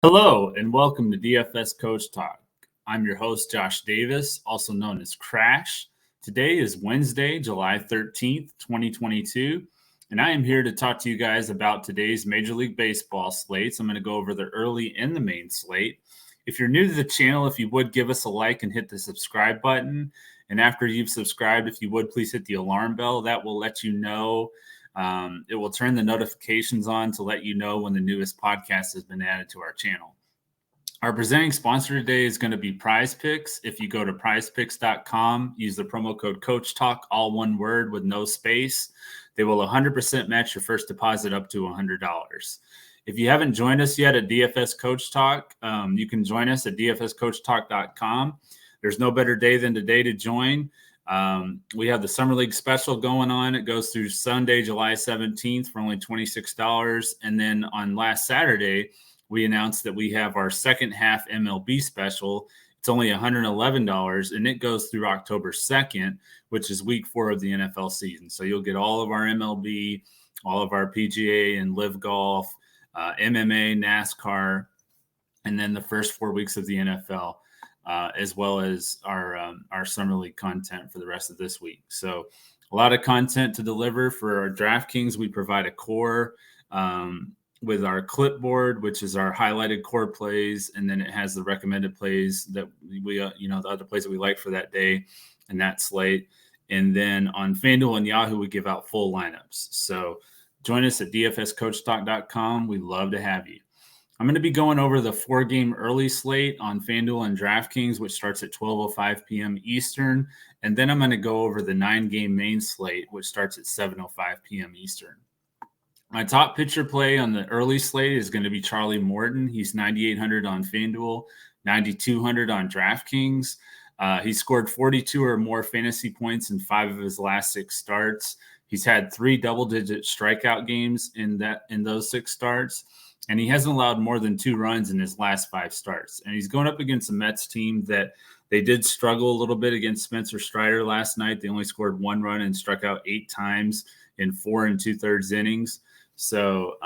Hello, and welcome to DFS Coach Talk. I'm your host, Josh Davis, also known as Crash. Today is Wednesday, July 13th, 2022, and I am here to talk to you guys about today's Major League Baseball slates. I'm going to go over the early and the main slate. If you're new to the channel, if you would give us a like and hit the subscribe button. And after you've subscribed, if you would please hit the alarm bell. That will let you know. It will turn the notifications on to let you know when the newest podcast has been added to our channel. Our presenting sponsor today is going to be PrizePicks. If you go to prizepicks.com, use the promo code CoachTalk, all one word with no space. They will 100% match your first deposit up to $100. If you haven't joined us yet at DFS Coach Talk, you can join us at dfscoachtalk.com. There's no better day than today to join. We have the Summer League special going on. It goes through Sunday, July 17th for only $26. And then on last Saturday, we announced that we have our second half MLB special. It's only $111, and it goes through October 2nd, which is week 4 of the NFL season. So you'll get all of our MLB, all of our PGA and Live Golf, MMA, NASCAR, and then the first 4 weeks of the NFL. As well as our Summer League content for the rest of this week. So a lot of content to deliver for our Draftkings. We provide a core with our clipboard, which is our highlighted core plays, and then it has the recommended plays that we, the other plays that we like for that day and that slate. And then on Fanduel and Yahoo, we give out full lineups. So join us at dfscoachtalk.com. We'd love to have you. I'm going to be going over the 4-game early slate on FanDuel and DraftKings, which starts at 12:05 p.m. Eastern. And then I'm going to go over the 9-game main slate, which starts at 7:05 p.m. Eastern. My top pitcher play on the early slate is going to be Charlie Morton. He's 9,800 on FanDuel, 9,200 on DraftKings. He scored 42 or more fantasy points in 5 of his last 6 starts. He's had 3 double-digit strikeout games in those 6 starts. And he hasn't allowed more than 2 runs in his last 5 starts. And he's going up against a Mets team that they did struggle a little bit against Spencer Strider last night. They only scored 1 run and struck out 8 times in 4 2/3 innings. So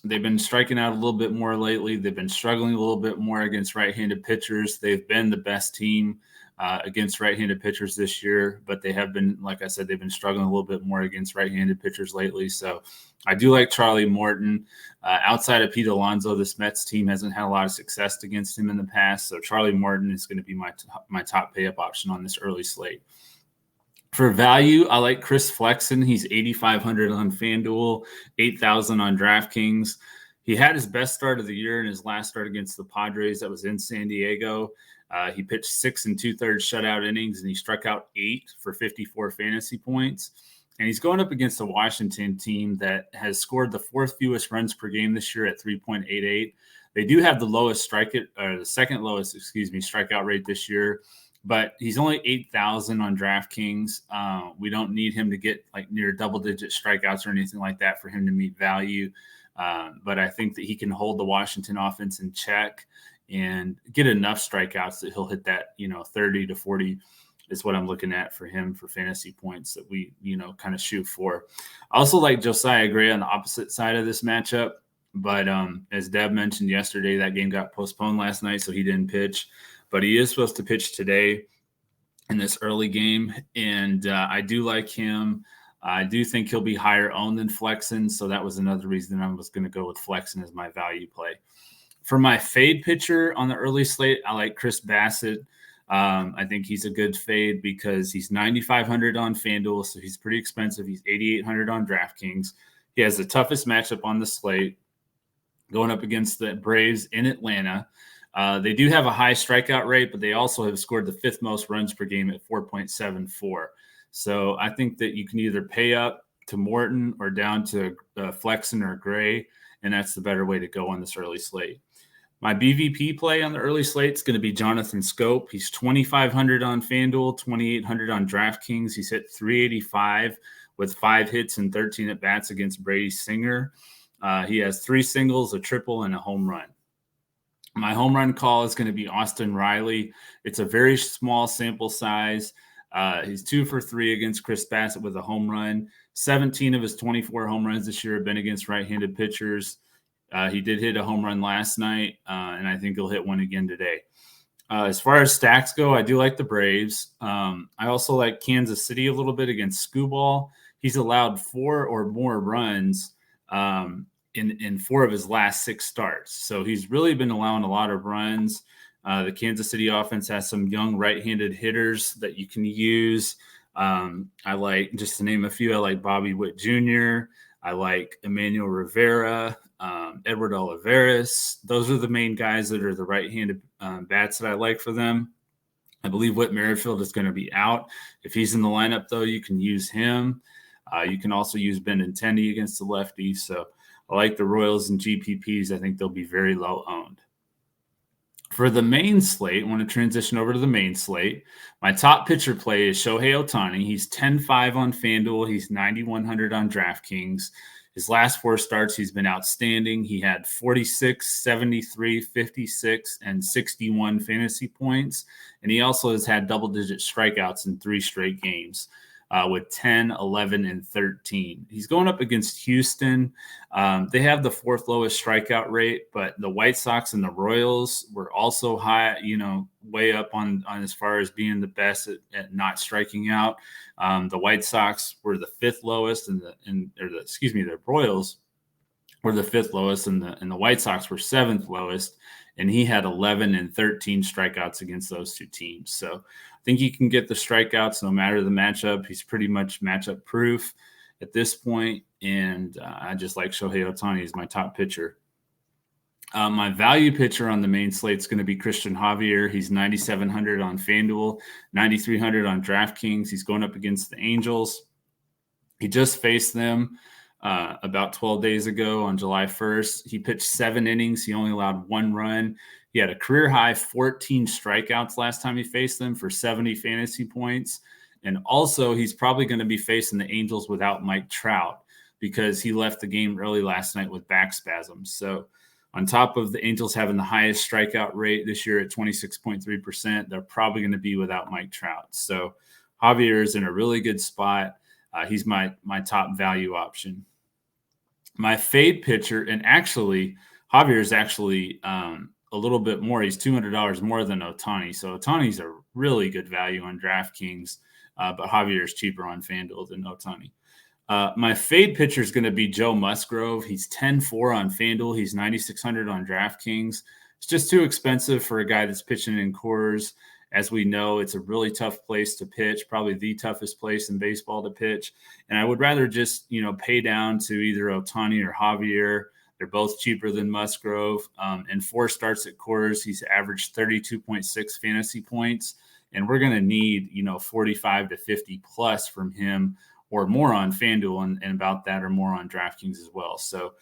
they've been striking out a little bit more lately. They've been struggling a little bit more against right-handed pitchers. They've been the best team against right-handed pitchers this year, but they have been, like I said, they've been struggling a little bit more against right-handed pitchers lately. So I do like Charlie Morton. Outside of Pete Alonso, this Mets team hasn't had a lot of success against him in the past. So Charlie Morton is going to be my top pay-up option on this early slate. For value, I like Chris Flexen. He's 8,500 on FanDuel, 8,000 on DraftKings. He had his best start of the year in his last start against the Padres. That was in San Diego. He pitched 6 2/3 shutout innings, and he struck out 8 for 54 fantasy points. And he's going up against a Washington team that has scored the 4th fewest runs per game this year at 3.88. They do have the second lowest strikeout rate this year, but he's only 8,000 on DraftKings. We don't need him to get like near double-digit strikeouts or anything like that for him to meet value. But I think that he can hold the Washington offense in check and get enough strikeouts that he'll hit that, 30 to 40 is what I'm looking at for him for fantasy points that we, kind of shoot for. I also like Josiah Gray on the opposite side of this matchup. But as Deb mentioned yesterday, that game got postponed last night, so he didn't pitch. But he is supposed to pitch today in this early game, and I do like him. I do think he'll be higher owned than Flexen, so that was another reason I was going to go with Flexen as my value play. For my fade pitcher on the early slate, I like Chris Bassett. I think he's a good fade because he's 9,500 on FanDuel, so he's pretty expensive. He's 8,800 on DraftKings. He has the toughest matchup on the slate, going up against the Braves in Atlanta. They do have a high strikeout rate, but they also have scored the 5th most runs per game at 4.74. So I think that you can either pay up to Morton or down to Flexen or Gray, and that's the better way to go on this early slate. My BVP play on the early slate is going to be Jonathan Scope. He's 2,500 on FanDuel, 2,800 on DraftKings. He's hit 385 with 5 hits and 13 at-bats against Brady Singer. He has 3 singles, a triple, and a home run. My home run call is going to be Austin Riley. It's a very small sample size. He's 2 for 3 against Chris Bassett with a home run. 17 of his 24 home runs this year have been against right-handed pitchers. He did hit a home run last night, and I think he'll hit one again today. As far as stacks go, I do like the Braves. I also like Kansas City a little bit against Skubal. He's allowed 4 or more runs in 4 of his last 6 starts. So he's really been allowing a lot of runs. The Kansas City offense has some young right-handed hitters that you can use. I like, just to name a few, I like Bobby Witt Jr., I like Emmanuel Rivera, Edward Olivares. Those are the main guys that are the right-handed bats that I like for them. I believe Whit Merrifield is going to be out. If he's in the lineup, though, you can use him. You can also use Benintendi against the lefties. So I like the Royals and GPPs. I think they'll be very low owned. For the main slate, I want to transition over to the main slate. My top pitcher play is Shohei Ohtani. He's 10-5 on Fanduel. He's 9,100 on Draftkings. His last 4 starts, he's been outstanding. He had 46, 73, 56, and 61 fantasy points. And he also has had double-digit strikeouts in 3 straight games with 10, 11, and 13. He's going up against Houston. They have the 4th lowest strikeout rate, but the White Sox and the Royals were also high, way up on as far as being the best at not striking out. The White Sox were the 5th lowest, the Royals were the 5th lowest, and the White Sox were 7th lowest. And he had 11 and 13 strikeouts against those 2 teams. So I think he can get the strikeouts no matter the matchup. He's pretty much matchup proof at this point. And I just like Shohei Ohtani as my top pitcher. My value pitcher on the main slate is going to be Christian Javier. He's 9,700 on FanDuel, 9,300 on DraftKings. He's going up against the Angels. He just faced them about 12 days ago on July 1st. He pitched 7 innings. He only allowed 1 run. He had a career high 14 strikeouts last time he faced them for 70 fantasy points. And also, he's probably going to be facing the Angels without Mike Trout because he left the game early last night with back spasms. So on top of the Angels having the highest strikeout rate this year at 26.3%, they're probably going to be without Mike Trout. So Javier is in a really good spot. He's my top value option. My fade pitcher, and actually, Javier is actually a little bit more. He's $200 more than Ohtani. So Ohtani's a really good value on DraftKings, but Javier is cheaper on FanDuel than Ohtani. My fade pitcher is going to be Joe Musgrove. He's 10-4 on FanDuel. He's 9,600 on DraftKings. It's just too expensive for a guy that's pitching in Coors. As we know, it's a really tough place to pitch, probably the toughest place in baseball to pitch. And I would rather just, pay down to either Ohtani or Javier. They're both cheaper than Musgrove. And 4 starts at Coors, he's averaged 32.6 fantasy points. And we're going to need, 45 to 50 plus from him or more on FanDuel and about that or more on DraftKings as well. So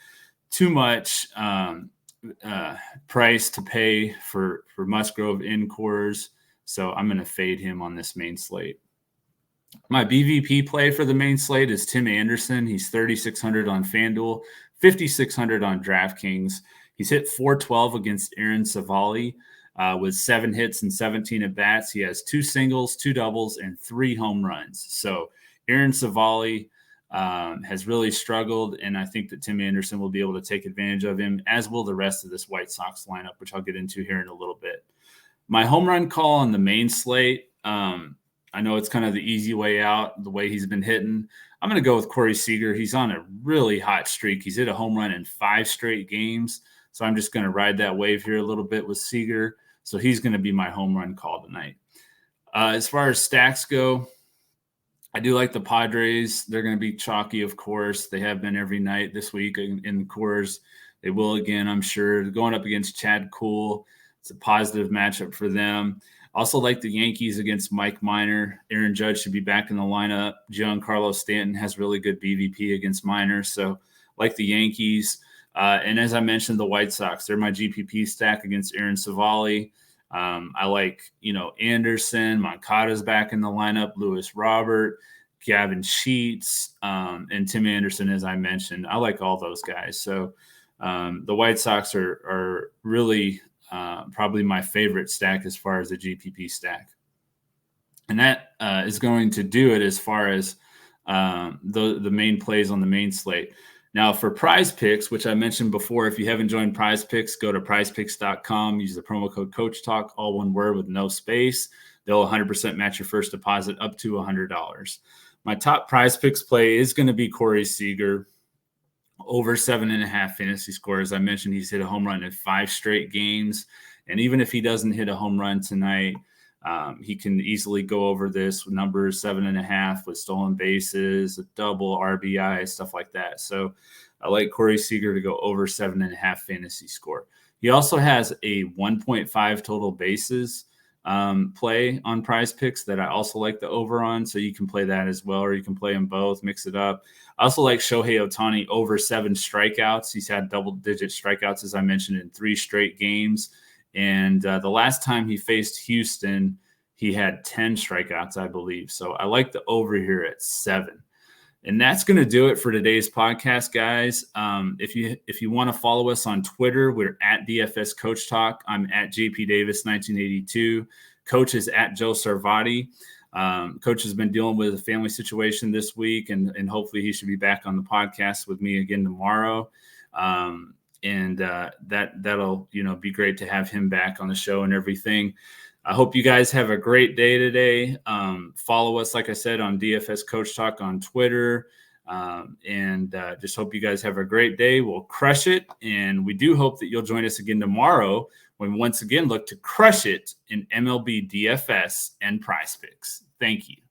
too much price to pay for Musgrove in Coors. So I'm going to fade him on this main slate. My BVP play for the main slate is Tim Anderson. He's 3,600 on FanDuel, 5,600 on DraftKings. He's hit .412 against Aaron Savali with 7 hits and 17 at-bats. He has 2 singles, 2 doubles, and 3 home runs. So Aaron Savali has really struggled, and I think that Tim Anderson will be able to take advantage of him, as will the rest of this White Sox lineup, which I'll get into here in a little bit. My home run call on the main slate, I know it's kind of the easy way out, the way he's been hitting. I'm going to go with Corey Seager. He's on a really hot streak. He's hit a home run in 5 straight games, so I'm just going to ride that wave here a little bit with Seager. So he's going to be my home run call tonight. As far as stacks go, I do like the Padres. They're going to be chalky, of course. They have been every night this week in Coors. They will again, I'm sure. Going up against Chad Kuhl. It's a positive matchup for them. Also like the Yankees against Mike Minor. Aaron Judge should be back in the lineup. Giancarlo Stanton has really good BVP against Minor. So like the Yankees. And as I mentioned, the White Sox, they're my GPP stack against Aaron Savali. I like, Anderson. Moncada's back in the lineup. Lewis Robert, Gavin Sheets, and Tim Anderson, as I mentioned. I like all those guys. So the White Sox are really probably my favorite stack as far as the GPP stack. And that is going to do it as far as the main plays on the main slate. Now for PrizePicks, which I mentioned before, if you haven't joined PrizePicks, go to prizepicks.com, use the promo code CoachTalk, all one word with no space. They'll 100% match your first deposit up to $100. My top PrizePicks play is going to be Corey Seager, over 7.5 fantasy score. As I mentioned, he's hit a home run in 5 straight games. And even if he doesn't hit a home run tonight, he can easily go over this with numbers 7.5 with stolen bases, a double, RBI, stuff like that. So I like Corey Seager to go over 7.5 fantasy score. He also has a 1.5 total bases play on PrizePicks that I also like the over on. So you can play that as well, or you can play them both, mix it up. I also like Shohei Ohtani over 7 strikeouts. He's had double-digit strikeouts, as I mentioned, in 3 straight games. And the last time he faced Houston, he had 10 strikeouts, I believe. So I like the over here at 7. And that's going to do it for today's podcast, guys. If you want to follow us on Twitter, we're at DFS Coach Talk. I'm at JP Davis 1982. Coach is at Joe Sarvati. Coach has been dealing with a family situation this week, and hopefully he should be back on the podcast with me again tomorrow. That'll be great to have him back on the show and everything. I hope you guys have a great day today. Follow us, like I said, on DFS Coach Talk on Twitter. Just hope you guys have a great day. We'll crush it. And we do hope that you'll join us again tomorrow when we once again look to crush it in MLB DFS and PrizePicks. Thank you.